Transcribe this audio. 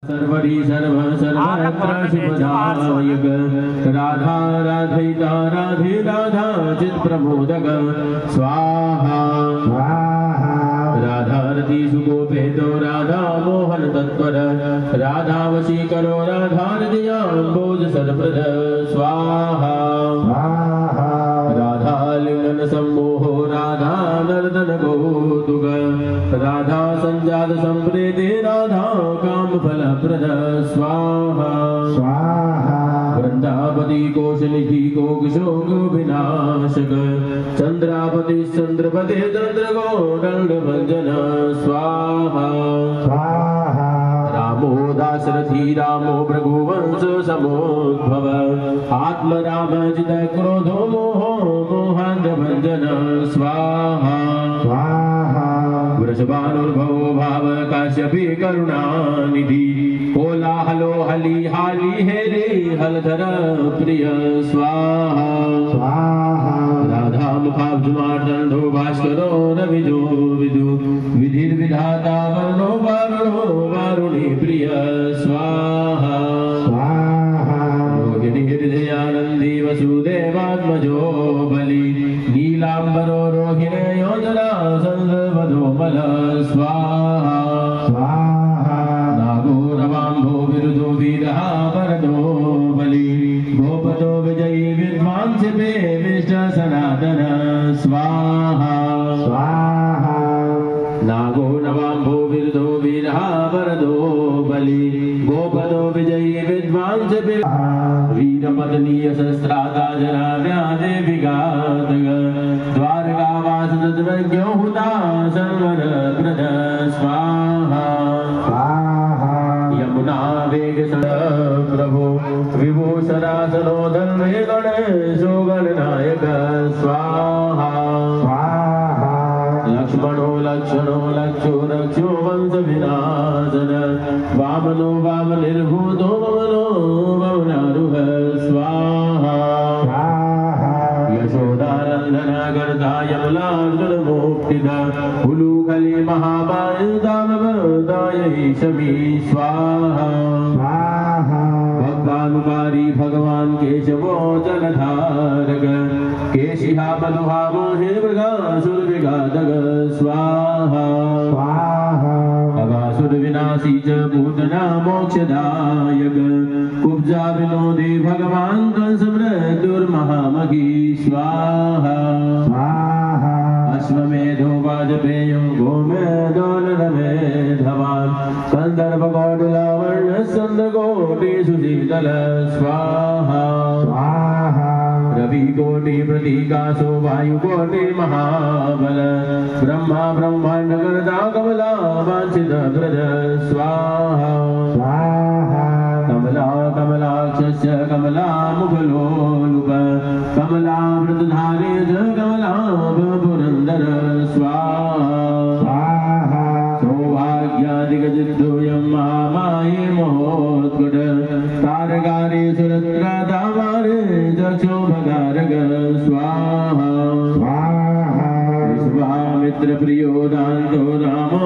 सर्वरी सर्व सर्वत्र शुभदायक राधा राधिता राधे राधा चित प्रमोदक स्वाहा राधा रति सुगोपेतो राधा मोहन तत्पर राधा वशीकरो राधा हृदयाम्बोज सरप्रद स्वाहा राधा लिंगन सम्मोहो राधा नर्दन कौतुक राधा संजात संप्रीति राधा काम फल प्रद स्वाहा वृंदापति कोशनिधि कोक शोक विनाशक चंद्रापति चंद्रपति चंद्र गौदंड भंजन स्वाहा रामो दाशरथी रामो भृगुवंश समोद्भव आत्म राम जित क्रोधो मोहो मोहांध भंजन स्वाहा वृषभानुर्भवो भाव काश्यपी करुणानिधि कोलाहलो हली हाली हेरे हलधर प्रिय स्वाहा राधा मुखाब्जमार्दंडो भास्करो रविजो विदु विधिर विधाता वर्णो वारुणो वारुणी प्रिय स्वाहा रोहिणी हृदयानंदी वसुदेवात्मजो बलि नीलांबरो रोहिणयो जला संवदोमल स्वाहा नागो रवाम्भो विरुदो वीरः वरदो बलि गोपतो विजयी विद्वांस विष्ट सनातन स्वाहा नागो नवाम्भो विरुदो वीरः वरदो बलि गोपतो विजयी विद्वांस वीरपत्नीय शस्त्राता जना व्याधे विघातक द्वारकावास तद्वज्ञो हुता सर्वर प्रद स्वाहा यमुना वेग प्रभो विभो सरासनो धन्वे गणेशो गणनायक स्वाहा लक्ष्मणो लक्षणो लक्षो रक्षो वंश विनाशन वामनो वामनिर्भूतो वमनो वमनारुह स्वाहा यशोदानंदन गर्धा यमलार्जुन मोक्षिदा उलूखली महाबाहुदामवदाय शमी स्वाहा भक्तानुकारी भगवान केशवो जलधारक केशिहा मधुहा मोहे मृगासुर विघातक स्वाहा अगासुर विनाशी च पूतना मोक्षदायक कुब्जा विनोदी भगवान कंस मृत्युर्महामही स्वाहा अश्वमेधो वाजपेयो गोमेधो नरमेधवान् संदर्भ कौटिलावर्ण संदकोटि सुशीतल स्वाहा रवि कोटि प्रतीकाशो वायु कोटि महाबल ब्रह्मा ब्रह्मांड करता कमला वांछित प्रद स्वाहा कमला कमलाक्ष कमला मुखलोलुप कमला मृतधारे कमला पुरंदर स्वाहा सौभाग्यादिगजिद्दोयं महामाये महोत्कट तारकारे सुरत्रादावारे दक्षो भगारग स्वाहा विश्वामित्र प्रियो दान्तो रामो